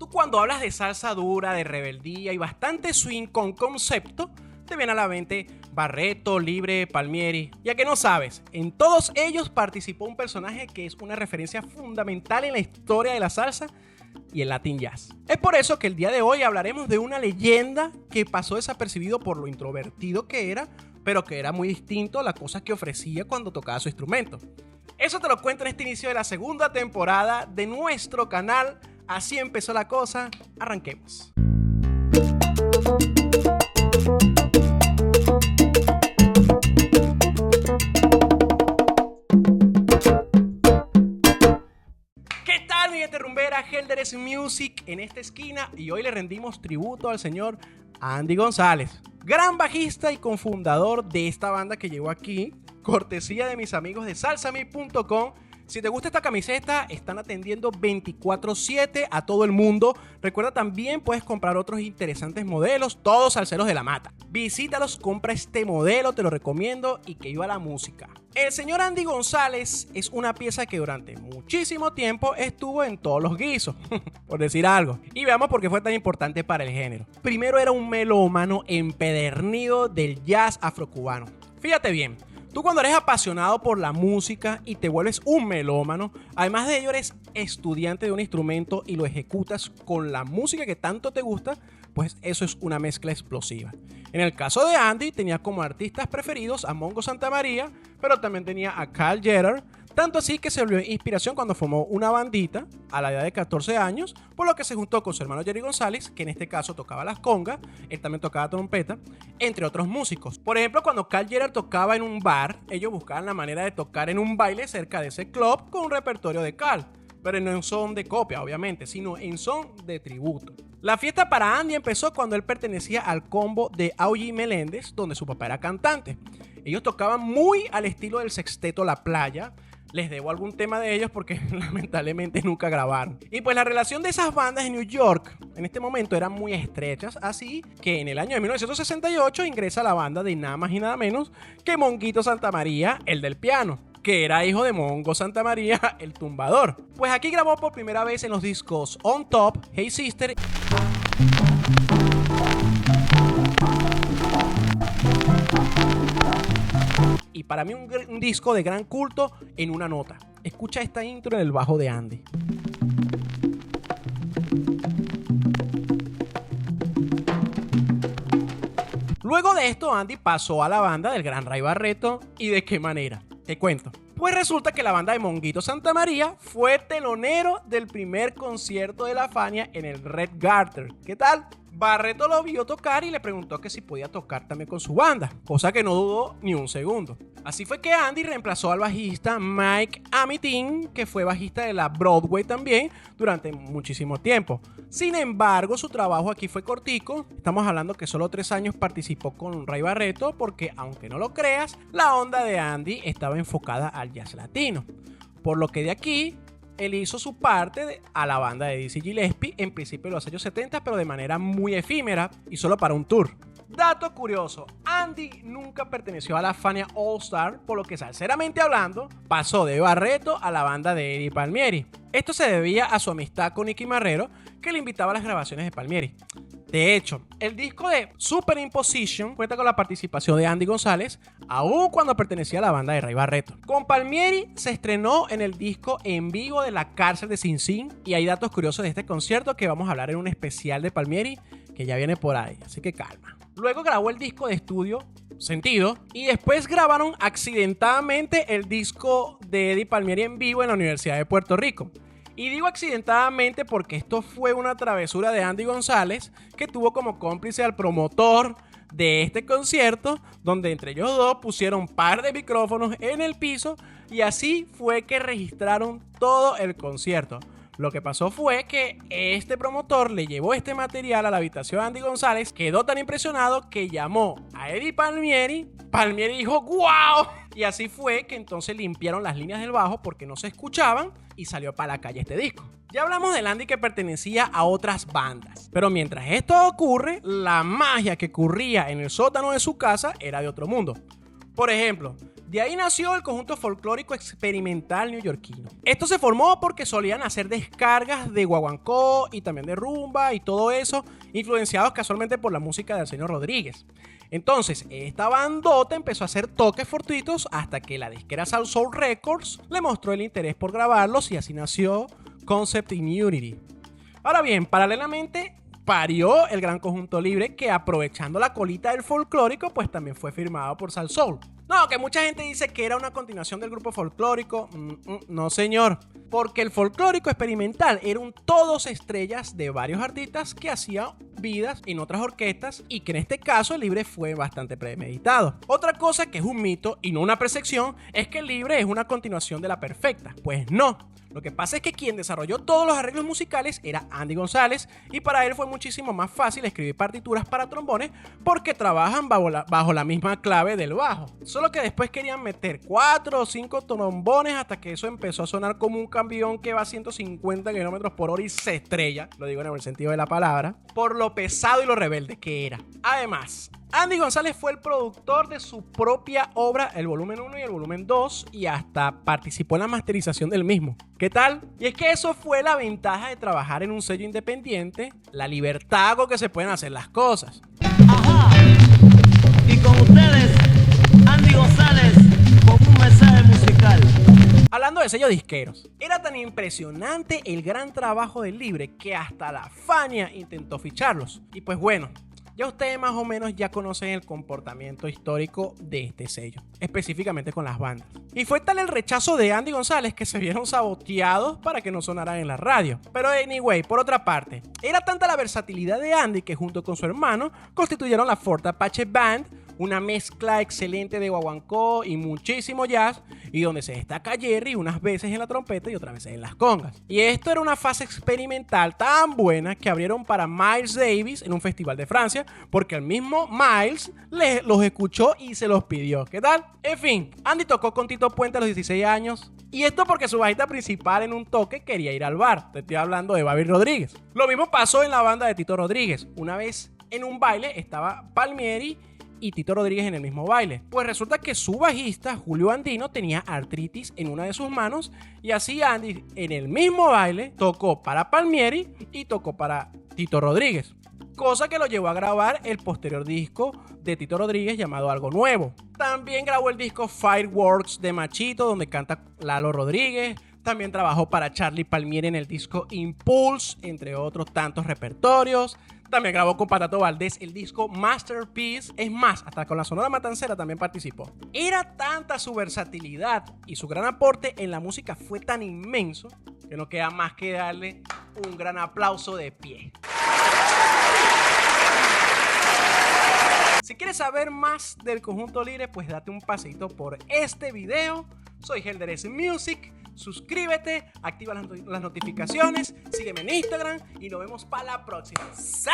Tú cuando hablas de salsa dura, de rebeldía y bastante swing con concepto, te viene a la mente Barreto, Libre, Palmieri. Ya que no sabes, en todos ellos participó un personaje que es una referencia fundamental en la historia de la salsa y el Latin Jazz. Es por eso que el día de hoy hablaremos de una leyenda que pasó desapercibido por lo introvertido que era, pero que era muy distinto a las cosas que ofrecía cuando tocaba su instrumento. Eso te lo cuento en este inicio de la segunda temporada de nuestro canal. Así empezó la cosa, arranquemos. ¿Qué tal, mi gente rumbera? Helderes Music en esta esquina y hoy le rendimos tributo al señor Andy González, gran bajista y cofundador de esta banda que llegó aquí, cortesía de mis amigos de salsami.com. Si te gusta esta camiseta, están atendiendo 24/7 a todo el mundo. Recuerda, también puedes comprar otros interesantes modelos, todos salseros de la mata. Visítalos, compra este modelo, te lo recomiendo, y que viva la música. El señor Andy González es una pieza que durante muchísimo tiempo estuvo en todos los guisos, por decir algo. Y veamos por qué fue tan importante para el género. Primero, era un melómano empedernido del jazz afrocubano. Fíjate bien. Tú cuando eres apasionado por la música y te vuelves un melómano, además de ello eres estudiante de un instrumento y lo ejecutas con la música que tanto te gusta, pues eso es una mezcla explosiva. En el caso de Andy, tenía como artistas preferidos a Mongo Santamaría, pero también tenía a Karl Gerhard, tanto así que se volvió inspiración cuando formó una bandita a la edad de 14 años, por lo que se juntó con su hermano Jerry González, que en este caso tocaba las congas, él también tocaba trompeta, entre otros músicos. Por ejemplo, cuando Karl Gerhard tocaba en un bar, ellos buscaban la manera de tocar en un baile cerca de ese club con un repertorio de Karl, pero no en son de copia, obviamente, sino en son de tributo. La fiesta para Andy empezó cuando él pertenecía al combo de Augie Meléndez, donde su papá era cantante. Ellos tocaban muy al estilo del sexteto La Playa. Les debo algún tema de ellos porque lamentablemente nunca grabaron. Y pues la relación de esas bandas en New York en este momento eran muy estrechas, así que en el año de 1968 ingresa la banda de nada más y nada menos que Monguito Santamaría, el del piano, que era hijo de Mongo Santamaría, el tumbador. Pues aquí grabó por primera vez en los discos On Top, Hey Sister y para mí un disco de gran culto en una nota. Escucha esta intro en el bajo de Andy. Luego de esto, Andy pasó a la banda del gran Ray Barreto. ¿Y de qué manera? Te cuento. Pues resulta que la banda de Monguito Santamaría fue telonero del primer concierto de la Fania en el Red Garter. ¿Qué tal? Barreto lo vio tocar y le preguntó que si podía tocar también con su banda, cosa que no dudó ni un segundo. Así fue que Andy reemplazó al bajista Mike Amitin, que fue bajista de la Broadway también durante muchísimo tiempo. Sin embargo, su trabajo aquí fue cortico. Estamos hablando que solo 3 años participó con Ray Barreto porque, aunque no lo creas, la onda de Andy estaba enfocada al jazz latino. Por lo que de aquí él hizo su parte a la banda de Dizzy Gillespie en principio de los años 70, pero de manera muy efímera y solo para un tour. Dato curioso, Andy nunca perteneció a la Fania All Star, por lo que, salseramente hablando, pasó de Barreto a la banda de Eddie Palmieri. Esto se debía a su amistad con Nicky Marrero, que le invitaba a las grabaciones de Palmieri. De hecho, el disco de Superimposition cuenta con la participación de Andy González, aun cuando pertenecía a la banda de Ray Barreto. Con Palmieri se estrenó en el disco en vivo de La Cárcel de Sing Sing, y hay datos curiosos de este concierto que vamos a hablar en un especial de Palmieri que ya viene por ahí, así que calma. Luego grabó el disco de estudio Sentido y después grabaron accidentadamente el disco de Eddie Palmieri en vivo en la Universidad de Puerto Rico. Y digo accidentadamente porque esto fue una travesura de Andy González, que tuvo como cómplice al promotor de este concierto, donde entre ellos dos pusieron un par de micrófonos en el piso y así fue que registraron todo el concierto. Lo que pasó fue que este promotor le llevó este material a la habitación de Andy González, quedó tan impresionado que llamó a Eddie Palmieri. Palmieri dijo ¡wow! Y así fue que entonces limpiaron las líneas del bajo porque no se escuchaban y salió para la calle este disco. Ya hablamos del Andy que pertenecía a otras bandas, pero mientras esto ocurre, la magia que ocurría en el sótano de su casa era de otro mundo. Por ejemplo, De ahí nació el conjunto folclórico experimental neoyorquino. Esto se formó porque solían hacer descargas de guaguancó y también de rumba y todo eso, influenciados casualmente por la música de Arsenio Rodríguez. Entonces, esta bandota empezó a hacer toques fortuitos hasta que la disquera Soul Soul Records le mostró el interés por grabarlos y así nació Concept Immunity. Ahora bien, paralelamente parió el gran conjunto libre que, aprovechando la colita del folclórico, pues también fue firmado por Soul Soul. No, que mucha gente dice que era una continuación del grupo folclórico. No, señor. Porque el folclórico experimental era un todos estrellas de varios artistas que hacían vidas en otras orquestas y que en este caso el libre fue bastante premeditado. Otra cosa que es un mito y no una percepción es que el libre es una continuación de la perfecta. Pues no. Lo que pasa es que quien desarrolló todos los arreglos musicales era Andy González y para él fue muchísimo más fácil escribir partituras para trombones porque trabajan bajo la misma clave del bajo. Solo que después querían meter 4 o 5 trombones hasta que eso empezó a sonar como un camión que va a 150 km/h y se estrella, lo digo en el sentido de la palabra, por lo pesado y lo rebelde que era. Además, Andy González fue el productor de su propia obra, el volumen 1 y el volumen 2, y hasta participó en la masterización del mismo. ¿Qué tal? Y es que eso fue la ventaja de trabajar en un sello independiente, la libertad con que se pueden hacer las cosas. Ajá. Y con ustedes, Andy González, con un mensaje musical. Hablando de sellos disqueros, era tan impresionante el gran trabajo del libre que hasta la Fania intentó ficharlos. Y pues bueno, ya ustedes más o menos ya conocen el comportamiento histórico de este sello, específicamente con las bandas. Y fue tal el rechazo de Andy González que se vieron saboteados para que no sonaran en la radio. Pero anyway, por otra parte, era tanta la versatilidad de Andy que junto con su hermano constituyeron la Fort Apache Band, una mezcla excelente de guaguancó y muchísimo jazz, y donde se destaca Jerry unas veces en la trompeta y otras veces en las congas. Y esto era una fase experimental tan buena que abrieron para Miles Davis en un festival de Francia, porque el mismo Miles los escuchó y se los pidió. ¿Qué tal? En fin, Andy tocó con Tito Puente a los 16 años, y esto porque su bajista principal en un toque quería ir al bar. Te estoy hablando de Bobby Rodríguez. Lo mismo pasó en la banda de Tito Rodríguez. Una vez en un baile estaba Palmieri y Tito Rodríguez en el mismo baile. Pues resulta que su bajista, Julio Andino, tenía artritis en una de sus manos y así Andy en el mismo baile tocó para Palmieri y tocó para Tito Rodríguez. Cosa que lo llevó a grabar el posterior disco de Tito Rodríguez llamado Algo Nuevo. También grabó el disco Fireworks de Machito, donde canta Lalo Rodríguez. También trabajó para Charlie Palmieri en el disco Impulse, entre otros tantos repertorios. También grabó con Patato Valdés el disco Masterpiece. Es más, hasta con la Sonora Matancera también participó. Era tanta su versatilidad y su gran aporte en la música fue tan inmenso que no queda más que darle un gran aplauso de pie. Si quieres saber más del conjunto libre, pues date un paseito por este video. Soy Helderes Music. Suscríbete, activa las notificaciones, sígueme en Instagram y nos vemos para la próxima. ¡Sa!